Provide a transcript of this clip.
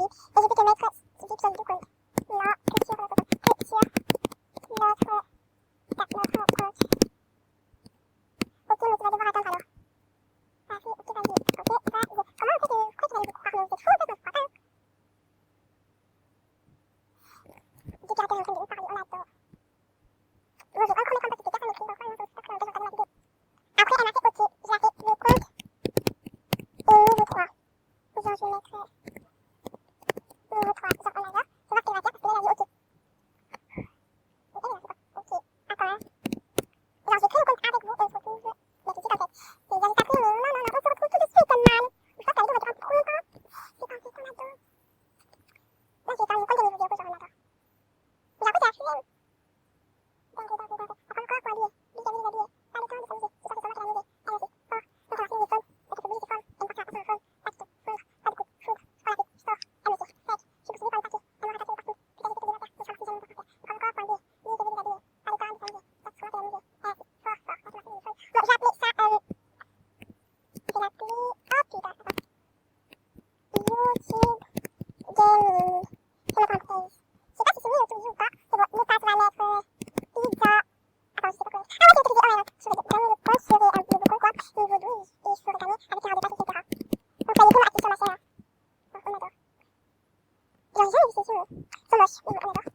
et j'ai vu que Maître Philippe se doute là que sur notre compte. Ok, mais tu vas devoir attendre alors. Vas-y, ok, vas-y. Ok, vas-y. Comment on fait pourquoi tu vas aller beaucoup parler? Vous êtes fous en fait, on se croit pas. Dis que la terre est en train de vous parler, on attend. Moi, je vais encore mettre en place que personne n'écrit, donc moi, je sais pas que on va regarder ma vidéo. Après, elle m'a fait ok, je la fais le compte et niveau 3. Genre, je vais mettre niveau 3, genre on la voit. Je vais voir ce qu'elle va faire parce que là, elle a dit ok. Mais elle, c'est pas ok. Attends, hein. Genre, j'ai créé le compte avec vous et il faut que je mette ici en fait. Et j'ai tapé, mais non, on se retrouve tout de suite, man. Je pense que la vidéo va durer trop longtemps. C'est pas fait qu'on attend. Là, j'ai terminé combien de vidéos que j'en attends. Mais après, c'est la flemme. Dingue. Attends encore pour habiller. Habiller. Pas le temps de s'amuser. C'est ça, c'est seulement qu'elle a amusé. Elle aussi. Fort. Donc, on va finir les phones. Et que c'est obligé de phone. Elle me parle à un phone. Pas du tout. Fondre. Pas de coupe. Foudre. Je prends la tête. Je sors. Elle me tire. Sec. Je suis poursuivie par le papier. Elle m'a rattaché de partout. Putain, j'ai fait des affaires. Mais je suis jamais encore parfait. Encore pour habiller. Lui, j'ai vu les habiller. Pas le temps de s'amuser. Ça se soit amusé. Elle aussi. Fort. Donc, on va finir les phones. Bon, j'ai appelé ça, j'ai appelé, oh putain, attends. YouTube Gaming. C'est notre entreprise. Je sais pas si c'est mieux YouTube ou pas. C'est bon, le pass va mettre pizza. Attends, je sais pas quoi. Ah ouais, c'est utiliser. Oh ouais, non. Je vais gagner le compte sur un nouveau compte, quoi. Niveau 12. Et je peux gagner avec un débat, etc. Donc, ça y est, pour actif sur ma chaîne. On adore. Genre, j'ai jamais vu ces yeux. Ils sont moches, mais on adore.